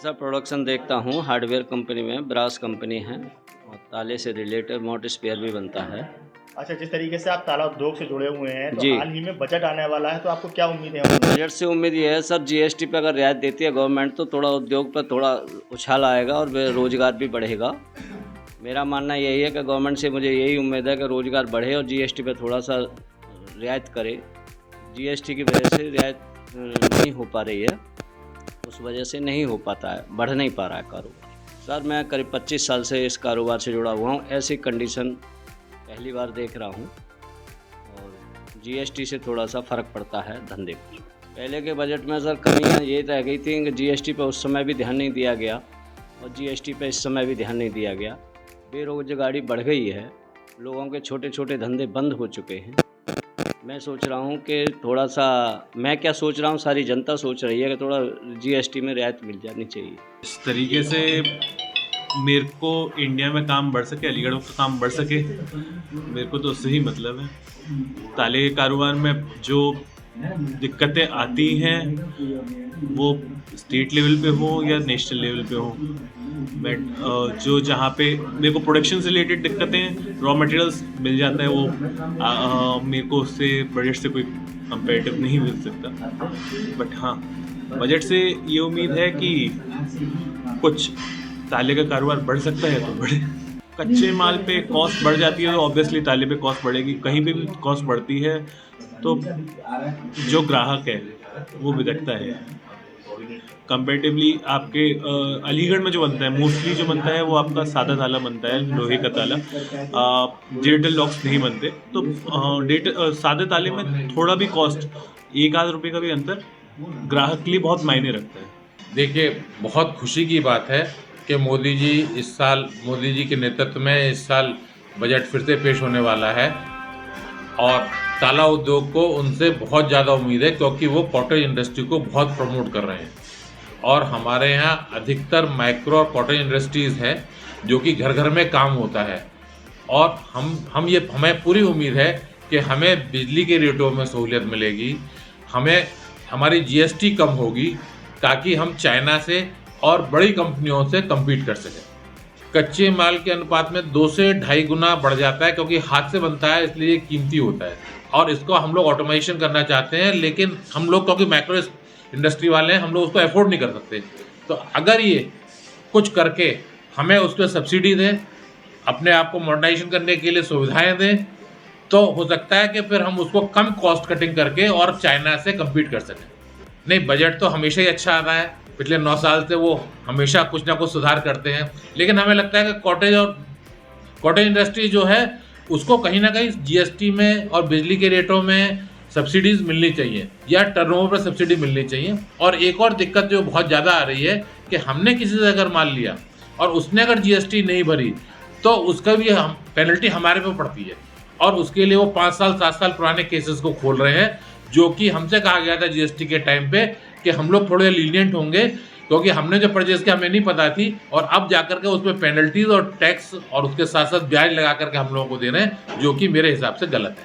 ऐसा प्रोडक्शन देखता हूँ हार्डवेयर कंपनी में, ब्रास कंपनी है और ताले से रिलेटेड मोटर स्पेयर भी बनता है। अच्छा, जिस तरीके से आप ताला उद्योग से जुड़े हुए हैं, तो जी। हाल ही में बजट आने वाला है, तो आपको क्या उम्मीद है? बजट से उम्मीद ये है सर, जीएसटी पे अगर रियायत देती है गवर्नमेंट तो थोड़ा उद्योग पर थोड़ा उछाल आएगा और रोजगार भी बढ़ेगा। मेरा मानना यही है कि गवर्नमेंट से मुझे यही उम्मीद है कि रोजगार बढ़े और जीएसटी पे थोड़ा सा रियायत करे। जीएसटी की वजह से रियायत नहीं हो पा रही है, उस वजह से नहीं हो पाता है, बढ़ नहीं पा रहा है कारोबार। सर मैं करीब 25 साल से इस कारोबार से जुड़ा हुआ हूँ, ऐसी कंडीशन पहली बार देख रहा हूँ और जीएसटी से थोड़ा सा फ़र्क पड़ता है धंधे पर। पहले के बजट में सर कमियाँ ये रह गई थी कि जीएसटी पे उस समय भी ध्यान नहीं दिया गया और जीएसटी पे इस समय भी ध्यान नहीं दिया गया। बेरोजगारी बढ़ गई है, लोगों के छोटे छोटे धंधे बंद हो चुके हैं। मैं सोच रहा हूँ कि थोड़ा सा, मैं क्या सोच रहा हूँ, सारी जनता सोच रही है कि थोड़ा जीएसटी में रियायत मिल जानी चाहिए। इस तरीके से मेरे को इंडिया में काम बढ़ सके, अलीगढ़ में काम बढ़ सके, मेरे को तो उससे ही मतलब है। ताले के कारोबार में जो दिक्कतें आती हैं वो स्टेट लेवल पे हो या नेशनल लेवल पे हो, बट जो जहाँ पे मेरे को प्रोडक्शन से रिलेटेड दिक्कतें, रॉ मटेरियल्स मिल जाता है, वो मेरे को उससे बजट से कोई कंपेरेटिव नहीं मिल सकता। बट हाँ, बजट से ये उम्मीद है कि कुछ ताले का कारोबार बढ़ सकता है तो बढ़े। कच्चे माल पे कॉस्ट बढ़ जाती है तो ऑब्वियसली ताले पे कॉस्ट बढ़ेगी। कहीं पे भी कॉस्ट बढ़ती है तो जो ग्राहक है वो बिगड़ता है। कंपेरेटिवली आपके अलीगढ़ में जो बनता है, मोस्टली जो बनता है वो आपका सादा ताला बनता है, लोहे का ताला। डिजिटल लॉक्स नहीं बनते, तो सादे ताले में थोड़ा भी कॉस्ट, एक आध रुपये का भी अंतर ग्राहक के लिए बहुत मायने रखता है। देखिए, बहुत खुशी की बात है कि मोदी जी के नेतृत्व में इस साल बजट फिर से पेश होने वाला है और ताला उद्योग को उनसे बहुत ज़्यादा उम्मीद है, क्योंकि वो कॉटेज इंडस्ट्री को बहुत प्रमोट कर रहे हैं और हमारे यहाँ अधिकतर माइक्रो और कॉटेज इंडस्ट्रीज़ है जो कि घर घर में काम होता है। और हमें पूरी उम्मीद है कि हमें बिजली के रेटों में सहूलियत मिलेगी, हमें हमारी जीएसटी कम होगी ताकि हम चाइना से और बड़ी कंपनियों से कम्पीट कर सकें। कच्चे माल के अनुपात में 2 से 2.5 गुना बढ़ जाता है, क्योंकि हाथ से बनता है इसलिए कीमती होता है और इसको हम लोग ऑटोमेशन करना चाहते हैं, लेकिन हम लोग क्योंकि माइक्रो इंडस्ट्री वाले हैं, हम लोग उसको अफोर्ड नहीं कर सकते। तो अगर ये कुछ करके हमें उस पर सब्सिडी दें, अपने आप को मॉडर्नाइजेशन करने के लिए सुविधाएं दें, तो हो सकता है कि फिर हम उसको कम कॉस्ट कटिंग करके और चाइना से कम्पीट कर सकें। नहीं, बजट तो हमेशा ही अच्छा आता है, पिछले 9 साल से वो हमेशा कुछ ना कुछ सुधार करते हैं, लेकिन हमें लगता है कि कॉटेज इंडस्ट्री जो है उसको कहीं ना कहीं जीएसटी में और बिजली के रेटों में सब्सिडीज़ मिलनी चाहिए या टर्नओवर पर सब्सिडी मिलनी चाहिए। और एक और दिक्कत जो बहुत ज़्यादा आ रही है कि हमने किसी से अगर माल लिया और उसने अगर जीएसटी नहीं भरी तो उसका भी पेनल्टी हमारे पे पड़ती है और उसके लिए वो 5 साल 7 साल पुराने केसेस को खोल रहे हैं, जो कि हमसे कहा गया था जीएसटी के टाइम पे कि हम लोग थोड़े लीनियंट होंगे, क्योंकि हमने जो परचेज किया हमें नहीं पता थी और अब जाकर के उसमें पेनल्टीज और टैक्स और उसके साथ साथ ब्याज लगा करके हम लोगों को दे रहे हैं, जो कि मेरे हिसाब से गलत है।